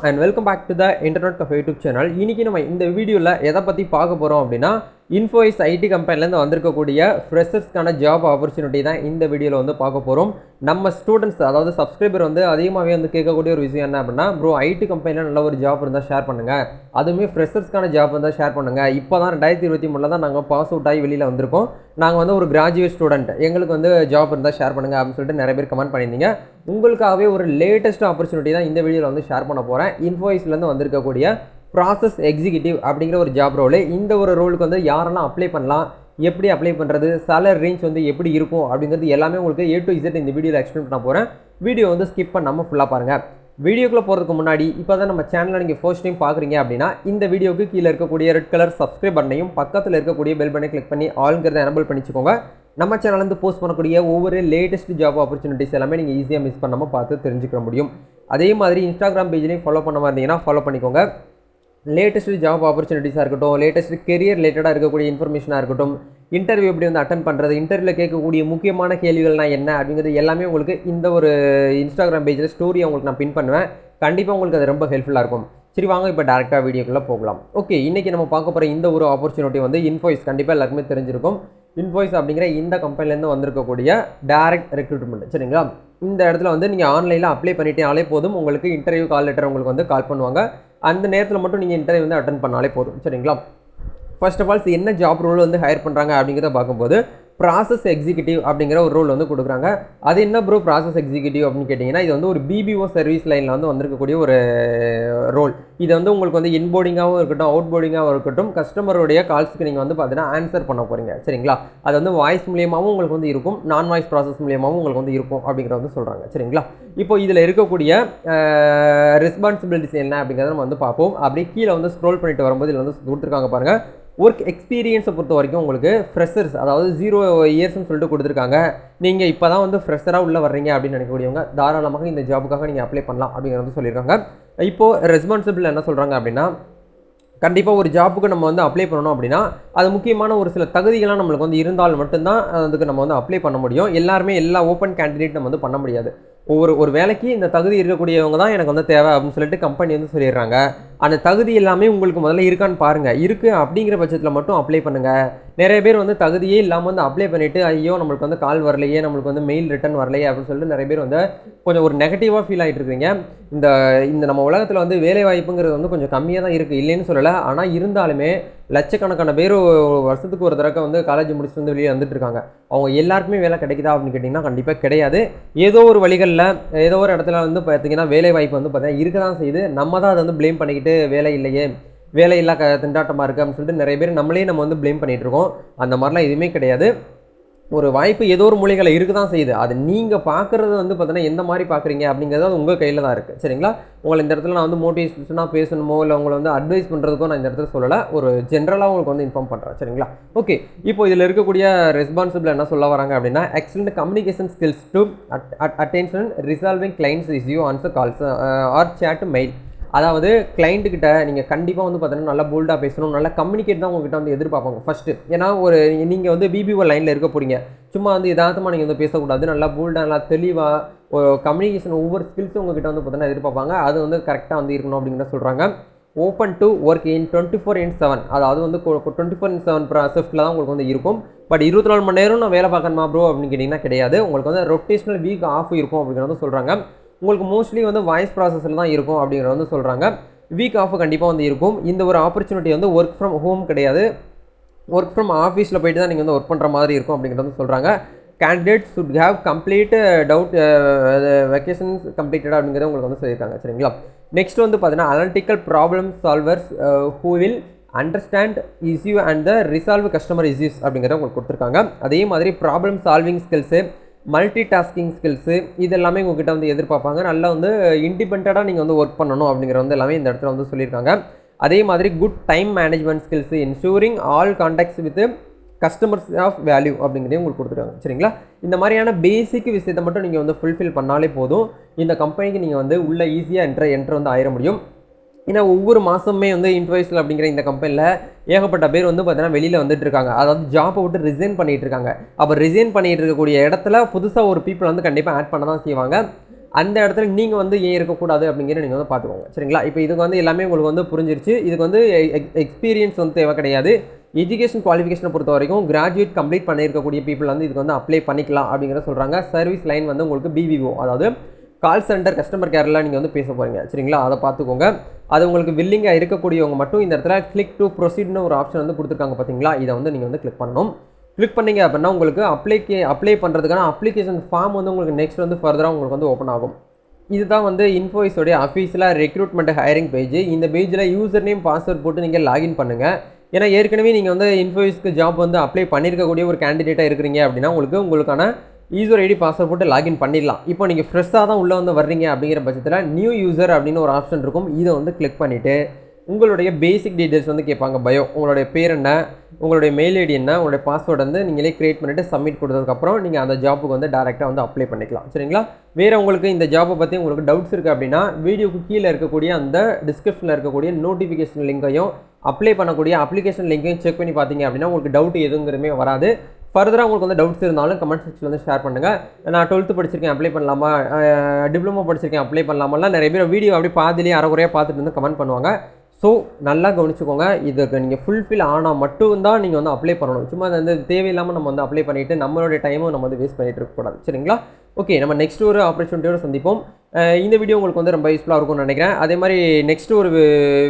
and welcome back to the Internet Cafe YouTube channel. இன்னைக்கு நம்ம இந்த வீடியோல எதை பத்தி பார்க்க போறோம் அப்படினா Infois IT கம்பெனில இருந்து வந்திருக்கக்கூடிய ஃப்ரெஷர்ஸ்க்கான ஜாப் ஆப்பர்சூனிட்டி தான் இந்த வீடியோல வந்து பார்க்க போறோம். நம்ம ஸ்டூடண்ட்ஸ் அதாவது சப்ஸ்கிரைபர் வந்து அதிகமாவே வந்து கேட்கக்கூடிய ஒரு விஷயம் என்ன அப்படினா bro IT கம்பெனில நல்ல ஒரு ஜாப் இருந்தா ஷேர் பண்ணுங்க. அதுமே ஃப்ரெஷர்ஸ்க்கான ஜாப் இருந்தா ஷேர் பண்ணுங்க. இப்போதான் 2023ல தான் நாங்க பாஸ் அவுட் ஆகி வெளியில வந்திருக்கோம். நாங்க வந்து ஒரு கிராஜுவேட் ஸ்டூடண்ட். எங்களுக்கு வந்து ஜாப் இருந்தா ஷேர் பண்ணுங்க அப்படினு சொல்லிட்டு நிறைய பேர் கமெண்ட் பண்ணிருந்தீங்க. உங்களுக்காகவே ஒரு லேட்டஸ்ட் ஆப்பர்சூனிட்டி தான் இந்த வீடியோல வந்து ஷேர் பண்ண போறேன். Infoisல இருந்து வந்திருக்கக்கூடிய ப்ராசஸ் எக்ஸிக்யூட்டிவ் அப்படிங்கிற ஒரு ஜாப் ரோல். இந்த ஒரு ரோலுக்கு வந்து யாரெல்லாம் அப்ளை பண்ணலாம், எப்படி அப்ளை பண்ணுறது, சேலரி ரேஞ்ச் வந்து எப்படி இருக்கும் அப்படிங்கிறது எல்லாமே உங்களுக்கு A to Z இந்த வீடியோவில் எக்ஸ்பிளைன் பண்ண போகிறேன். வீடியோ வந்து ஸ்கிப் பண்ணாமல் ஃபுல்லாக பாருங்கள். வீடியோக்குள்ளே போகிறதுக்கு முன்னாடி இப்போ தான் நம்ம சேனலை நீங்கள் ஃபர்ஸ்ட் டைம் பார்க்குறீங்க அப்படின்னா இந்த வீடியோக்கு கீழே இருக்கக்கூடிய ரெட் கலர் சப்ஸ்கிரைப் பட்டனையும் பக்கத்தில் இருக்கக்கூடிய பெல் பட்டனை கிளிக் பண்ணி ஆல்ங்கிறத எனபிள் பண்ணிச்சுக்கோங்க. நம்ம சேனல்லேருந்து போஸ்ட் பண்ணக்கூடிய ஒவ்வொரு லேட்டஸ்ட் ஜாப் ஆப்பர்ச்சுனிட்டிஸ் எல்லாமே நீங்கள் ஈஸியாக மிஸ் பண்ணாமல் பார்த்து தெரிஞ்சுக்க முடியும். அதே மாதிரி இன்ஸ்டாகிராம் பேஜ்லையும் ஃபாலோ பண்ண இருந்தீங்கன்னா ஃபாலோ பண்ணிக்கோங்க. லேட்டஸ்ட் ஜாப் ஆப்பர்ச்சுனிட்டிஸாக இருக்கட்டும், லேட்டஸ்ட் கெரியர் ரிலேட்டடாக இருக்கக்கூடிய இன்ஃபர்மேஷனாக இருக்கட்டும், இன்டர்வியூ எப்படி வந்து அட்டன் பண்ணுறது, இன்டர்வியூவில் கேட்கக்கூடிய முக்கியமான கேள்விகள்னால் என்ன அப்படிங்கிறது எல்லாமே உங்களுக்கு இந்த ஒரு இன்ஸ்டாகிராம் பேஜில் ஸ்டோரியை உங்களுக்கு நான் பின் பண்ணுவேன். கண்டிப்பாக உங்களுக்கு அது ரொம்ப ஹெல்ப்ஃபுல்லாக இருக்கும். சரி வாங்க இப்போ டேரெக்டாக வீடியோக்குள்ளே போகலாம். ஓகே, இன்றைக்கி நம்ம பார்க்க போகிற இந்த ஒரு ஆப்பர்ச்சுனிட்டி வந்து Infois கண்டிப்பாக எல்லாருக்குமே தெரிஞ்சிருக்கும். Infois அப்படிங்கிற இந்த கம்பெனிலேருந்து வந்திருக்கக்கூடிய டைரக்ட் ரெக்ரூட்மெண்ட். சரிங்களா, இந்த இடத்துல வந்து நீங்கள் ஆன்லைனில் அப்ளை பண்ணிட்டே போதும். உங்களுக்கு இன்டர்வியூ கால் லெட்டர் உங்களுக்கு வந்து கால் பண்ணுவாங்க. அந்த நேரத்தில் மட்டும் நீங்கள் இன்டர்வியூ வந்து அட்டன் பண்ணாலே போதும். சரிங்களா, ஃபர்ஸ்ட் ஆஃப் ஆல் என்ன ஜாப் ரோல் வந்து ஹையர் பண்ணுறாங்க அப்படிங்கிறத பார்க்கும்போது ப்ராசஸ் எக்ஸிக்யூட்டிவ் அப்படிங்கிற ஒரு ரோல் வந்து கொடுக்குறாங்க. அது என்ன ப்ரோ ப்ராசஸ் எக்ஸிக்யூட்டிவ் அப்படின்னு கேட்டிங்கன்னா, இது வந்து ஒரு BPO சர்வீஸ் லைனில் வந்து வந்திருக்கக்கூடிய ஒரு ரோல். இது வந்து உங்களுக்கு வந்து இன்போர்டிங்காகவும் இருக்கட்டும், அவுட் போர்டிங்காகவும் இருக்கட்டும், கஸ்டமருடைய கால்ஸுக்கு நீங்கள் வந்து பார்த்தீங்கன்னா ஆன்சர் பண்ண போகிறீங்க. சரிங்களா, அது வந்து வாய்ஸ் மூலியமாகவும் உங்களுக்கு வந்து இருக்கும், நான் வாய்ஸ் ப்ராசஸ் மூலியமாகவும் உங்களுக்கு வந்து இருக்கும் அப்படிங்கிறத வந்து சொல்கிறாங்க. சரிங்களா, இப்போ இதில் இருக்கக்கூடிய ரெஸ்பான்சிபிலிட்டிஸ் என்ன அப்படிங்கிறத நம்ம வந்து பார்ப்போம். அப்படியே கீழே வந்து ஸ்க்ரோல் பண்ணிட்டு வரும்போது இதில் வந்து கொடுத்துருக்காங்க பாருங்கள். ஒர்க் எக்ஸ்பீரியன்ஸை பொறுத்த வரைக்கும் உங்களுக்கு ஃப்ரெஷர்ஸ் அதாவது 0 இயர்ஸ்னு சொல்லிட்டு கொடுத்துருக்காங்க. நீங்கள் இப்போ தான் வந்து ஃப்ரெஷராக உள்ளே வர்றீங்க அப்படின்னு நினைக்கக்கூடியவங்க தாராளமாக இந்த ஜாபுக்காக நீங்கள் அப்ளை பண்ணலாம் அப்படிங்கிறது சொல்லியிருக்காங்க. இப்போது ரெஸ்பான்சிபிள் என்ன சொல்கிறாங்க அப்படின்னா, கண்டிப்பாக ஒரு ஜாப்புக்கு நம்ம வந்து அப்ளை பண்ணணும் அப்படின்னா அது முக்கியமான ஒரு சில தகுதிகள்லாம் நம்மளுக்கு வந்து இருந்தால் மட்டும்தான் அதுக்கு நம்ம வந்து அப்ளை பண்ண முடியும். எல்லாருமே எல்லா ஓப்பன் கேண்டிடேட் நம்ம வந்து பண்ண முடியாது. ஒரு வேலைக்கு இந்த தகுதி இருக்கக்கூடியவங்க தான் எனக்கு வந்து தேவை அப்படின்னு சொல்லிட்டு கம்பெனி வந்து சொல்லிடுறாங்க. அந்த தகுதி எல்லாமே உங்களுக்கு முதல்ல இருக்கான்னு பாருங்கள். இருக்குது அப்படிங்கிற பட்சத்தில் மட்டும் அப்ளை பண்ணுங்கள். நிறைய பேர் வந்து தகுதியே இல்லாமல் வந்து அப்ளை பண்ணிவிட்டு ஐயோ நம்மளுக்கு வந்து கால் வரலையே, நம்மளுக்கு வந்து மெயில் ரிட்டன் வரலையே அப்படின்னு சொல்லிட்டு நிறைய பேர் வந்து கொஞ்சம் ஒரு நெகட்டிவாக ஃபீல் ஆகிட்டு இருக்கீங்க. இந்த நம்ம உலகத்தில் வந்து வேலை வாய்ப்புங்கிறது வந்து கொஞ்சம் கம்மியாக தான் இருக்குது, இல்லைன்னு சொல்லலை. ஆனால் இருந்தாலுமே லட்சக்கணக்கான பேர் வருஷத்துக்கு ஒரு தடவை வந்து காலேஜ் முடிச்சுட்டு வந்து வெளியே வந்துட்டு இருக்காங்க. அவங்க எல்லாருக்குமே வேலை கிடைக்குதா அப்படின்னு கேட்டிங்கன்னா கண்டிப்பாக கிடையாது. ஏதோ ஒரு வழிகளில் ஏதோ ஒரு இடத்துல வந்து பார்த்தீங்கன்னா வேலை வாய்ப்பு வந்து பார்த்தீங்கன்னா இருக்க தான் செய்யுது. நம்ம தான் அதை வந்து ப்ளேம் பண்ணிக்கிட்டு வேலை இல்லையே, வேலை இல்லா திண்டாட்டமாக இருக்குது அப்படின்னு சொல்லிட்டு நிறைய பேர் நம்ம வந்து ப்ளேம் பண்ணிகிட்டு இருக்கோம். அந்த மாதிரிலாம் எதுவுமே கிடையாது. ஒரு வாய்ப்பு ஏதோ ஒரு மொழிகளை இருக்க தான் செய்யுது. அது நீங்கள் பார்க்குறது வந்து பார்த்தீங்கன்னா எந்த மாதிரி பார்க்குறீங்க அப்படிங்கிறது அது உங்கள் கையில் தான் இருக்குது. சரிங்களா, உங்களை இந்த இடத்துல நான் வந்து மோட்டிவேஷனாக பேசணுமோ இல்லை உங்களை வந்து அட்வைஸ் பண்ணுறதுக்கோ நான் இந்த இடத்துல சொல்லலை, ஒரு ஜென்ரலாக உங்களுக்கு வந்து இன்ஃபார்ம் பண்ணுறேன். சரிங்களா, ஓகே. இப்போ இதில் இருக்கக்கூடிய ரெஸ்பான்சிபிள் என்ன சொல்ல வராங்க அப்படின்னா, excellent communication skills to attention resolving clients issue answer calls or chat mail. அதாவது கிளைண்ட்டுக்கிட்ட நீங்கள் கண்டிப்பாக வந்து பார்த்தீங்கன்னா நல்லா போல்டாக பேசணும், நல்லா கம்யூனிகேட் தான் உங்கள்கிட்ட வந்து எதிர்பார்ப்பாங்க ஃபஸ்ட்டு. ஏன்னா நீங்கள் வந்து BPO லைனில் இருக்க போகிறீங்க, சும்மா வந்து யதார்த்தமாக நீங்கள் வந்து பேசக்கூடாது. நல்லா போல்டாக நல்லா தெளிவாக ஒரு கம்யூனிகேஷன் ஒவ்வொரு ஸ்கில்ஸும் உங்கள்கிட்ட வந்து பார்த்தீங்கன்னா எதிர்பார்ப்பாங்க. அது வந்து கரெக்டாக வந்து இருக்கணும் அப்படிங்கிற சொல்கிறாங்க. ஓப்பன் டு ஒர்க் இன் 24/7, அதாவது வந்து 24/7 ஷிஃப்ட்டில் தான் உங்களுக்கு வந்து இருக்கும். பட் 24 மணி நேரம் நான் வேலை பார்க்கணுமா ப்ரோ அப்படின்னு கேட்டிங்கன்னா கிடையாது. உங்களுக்கு வந்து ரொட்டேஷனல் வீக் ஆஃப் இருக்கும் அப்படிங்கிறத சொல்கிறாங்க. உங்களுக்கு மோஸ்ட்லி வந்து வாய்ஸ் ப்ராசஸில் தான் இருக்கும் அப்படிங்கிறத வந்து சொல்கிறாங்க. வீக் ஆஃப் கண்டிப்பாக வந்து இருக்கும். இந்த ஒரு ஆப்பர்ச்சுனிட்டி வந்து ஒர்க் ஃப்ரம் ஹோம் கிடையாது, ஒர்க் ஃப்ரம் ஆஃபீஸில் போய்ட்டு தான் நீங்கள் வந்து ஒர்க் பண்ணுற மாதிரி இருக்கும் அப்படிங்கிறத வந்து சொல்கிறாங்க. Candidate should have complete doubt vacations completed அப்படிங்கிறத உங்களுக்கு வந்து சொல்லியிருக்காங்க. சரிங்களா, நெக்ஸ்ட் வந்து பார்த்தீங்கன்னா analytical problem solvers who will understand issue and the resolve customer issues அப்படிங்கிறத உங்களுக்கு கொடுத்துருக்காங்க. அதே மாதிரி problem solving skills, multi tasking skills இது எல்லாமே உங்கள்கிட்ட வந்து எதிர்பார்ப்பாங்க. நல்லா வந்து இண்டிபெண்ட்டாக நீங்கள் வந்து ஒர்க் பண்ணணும் அப்படிங்கிற வந்து எல்லாமே இந்த இடத்துல வந்து சொல்லியிருக்காங்க. அதே மாதிரி good time management skills, ensuring all contacts with customers of value அப்படிங்கிறதையும் உங்களுக்கு கொடுத்துருக்காங்க. சரிங்களா, இந்த மாதிரியான பேசிக் விஷயத்தை மட்டும் நீங்கள் வந்து ஃபுல்ஃபில் பண்ணாலே போதும். இந்த கம்பெனிக்கு நீங்கள் வந்து உள்ள ஈஸியாக என்ட்ரு வந்து ஆயிட முடியும். ஏன்னா ஒவ்வொரு மாதமே வந்து Infoisல அப்படிங்கிற இந்த கம்பெனியில் ஏகப்பட்ட பேர் வந்து பார்த்தீங்கன்னா வெளியில் வந்துட்டு இருக்காங்க. அதாவது ஜாப்பை விட்டு ரிசைன் பண்ணிகிட்டு இருக்காங்க. அப்போ ரிசைன் பண்ணிகிட்டு இருக்கக்கூடிய இடத்துல புதுசாக ஒரு பீப்புள் வந்து கண்டிப்பாக ஆட் பண்ண தான் செய்வாங்க. அந்த இடத்துல நீங்கள் வந்து ஏன் இருக்கக்கூடாது அப்படிங்கிற நீங்கள் வந்து பார்த்துக்கோங்க சரிங்களா. இப்போ இதுக்கு வந்து எல்லாமே உங்களுக்கு வந்து புரிஞ்சிருச்சு. இதுக்கு வந்து எக்ஸ்பீரியன்ஸ் வந்து தேவை கிடையாது. எஜுகேஷன் குவாலிஃபிகேஷனை பொறுத்த வரைக்கும் கிராஜுவேட் கம்ப்ளீட் பண்ணியிருக்கக்கூடிய பீப்புள் வந்து இதுக்கு வந்து அப்ளை பண்ணிக்கலாம் அப்படிங்கிற சொல்கிறாங்க. சர்வீஸ் லைன் வந்து உங்களுக்கு பிபிஓ, அதாவது கால் சென்டர் கஸ்டமர் கேரில் நீங்கள் வந்து பேச போகிறீங்க சரிங்களா. அதை பார்த்துக்கோங்க. அது உங்களுக்கு வில்லிங்காக இருக்கக்கூடியவங்க மட்டும் இந்த இடத்துல கிளிக் டு ப்ரொசீட்னு ஒரு ஆப்ஷன் வந்து கொடுத்துருக்காங்க பார்த்தீங்களா. இதை வந்து நீங்கள் வந்து கிளிக் பண்ணணும். கிளிக் பண்ணிங்க அப்படின்னா உங்களுக்கு அப்ளை பண்ணுறதுக்கான அப்ளிகேஷன் ஃபார்ம் வந்து உங்களுக்கு நெக்ஸ்ட் வந்து ஃபர்தராக உங்களுக்கு வந்து ஓப்பன் ஆகும். இதுதான் வந்து இன்ஃபோசிஸோடைய அஃபீஷியலாக ரெக்ரூட்மெண்ட் ஹையரிங் பேஜ். இந்த பேஜில் யூசர் நேம் பாஸ்வேர்ட் போட்டு நீங்கள் லாகின் பண்ணுங்கள். ஏன்னா ஏற்கனவே நீங்கள் வந்து இன்ஃபோசிஸ்க்கு ஜாப் வந்து அப்ளை பண்ணியிருக்கக்கூடிய ஒரு கேண்டிடேட்டாக இருக்கிறீங்க அப்படின்னா உங்களுக்கான யூசர் ஐடி பாஸ்வேர்ட் போட்டு லாகின் பண்ணிடலாம். இப்போ நீங்கள் ஃப்ரெஷ்ஷாக தான் உள்ளே வந்து வர்றீங்க அப்படிங்கிற பட்சத்தில் நியூ யூசர் அப்படின்னு ஒரு ஆப்ஷன் இருக்கும். இதை வந்து கிளிக் பண்ணிவிட்டு உங்களுடைய பேசிக் டீட்டெயில்ஸ் வந்து கேட்பாங்க. பயோ, உங்களுடைய பேர் என்ன, உங்களுடைய மெயில் ஐடி என்ன, உங்களுடைய பாஸ்வேர்டு வந்து நீங்களே க்ரியேட் பண்ணிவிட்டு சப்மிட் கொடுத்ததுக்கப்புறம் நீங்கள் அந்த ஜாப்புக்கு வந்து டேரெக்டாக வந்து அப்ளை பண்ணிக்கலாம் சரிங்களா. வேறு உங்களுக்கு இந்த ஜாப்பை பற்றி உங்களுக்கு டவுட்ஸ் இருக்குது அப்படின்னா வீடியோக்கு கீழே இருக்கக்கூடிய அந்த டிஸ்கிரிப்ஷனில் இருக்கக்கூடிய நோட்டிஃபிகேஷன் லிங்கையும் அப்ளை பண்ணக்கூடிய அப்ளிகேஷன் லிங்கையும் செக் பண்ணி பார்த்தீங்க அப்படின்னா உங்களுக்கு டவுட் எதுங்கிறமே வராது. ஃபர்தராக உங்களுக்கு வந்து டவுட்ஸ் இருந்தாலும் கமெண்ட் செக்ஷனில் வந்து ஷேர் பண்ணுங்கள். நான் 12th படிச்சிருக்கேன் அப்ளை பண்ணலாமா, டிப்ளமோ படிச்சிருக்கேன் அப்ளை பண்ணலாமெல்லாம் நிறைய பேர் வீடியோ அப்படி பாதிலேயே அரைக்குறையாக பார்த்துட்டு வந்து கமெண்ட் பண்ணுவாங்க. ஸோ நல்லா கவனிச்சுக்கோங்க. இதுக்கு நீங்கள் ஃபுல்ஃபில் ஆனால் மட்டும்தான் நீங்கள் வந்து அப்ளை பண்ணணும். சும்மா அது வந்து தேவையில்லாமல் நம்ம வந்து அப்ளை பண்ணிவிட்டு நம்மளுடைய டைமும் நம்ம வந்து வேஸ்ட் பண்ணிகிட்டு இருக்கக்கூடாது சரிங்களா. ஓகே, நம்ம நெக்ஸ்ட் ஒரு ஆப்பர்ச்சுனிட்டியோடு சந்திப்போம். இந்த வீடியோ உங்களுக்கு வந்து ரொம்ப யூஸ்ஃபுல்லாக இருக்கும்னு நினைக்கிறேன். அதே மாதிரி நெக்ஸ்ட் ஒரு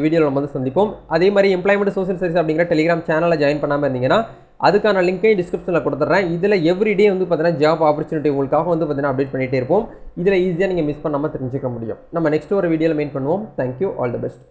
வீடியோவில் நம்ம வந்து சந்திப்போம். அதே மாதிரி எம்ப்ளாய்மெண்ட் சோஷியல் சர்வீஸ் அப்படிங்கிற டெலிகிராம் சேனலில் ஜாயின் பண்ணாமல் இருந்தீங்கன்னா அதுக்கான லிங்கை டிஸ்கிரிப்ஷனில் கொடுத்துட்றேன். இதில் எவ்ரிடே வந்து பார்த்தீங்கன்னா ஜாப் ஆப்பர்ச்சுனிட்டி உங்களுக்காக வந்து பார்த்தீங்கன்னா அப்டேட் பண்ணிகிட்டே இருப்போம். இதில் ஈஸியாக நீங்கள் மிஸ் பண்ணாமல் தெரிஞ்சுக்க முடியும். நம்ம நெக்ஸ்ட் ஒரு வீடியோவில் மீட் பண்ணுவோம். Thank you, all the best.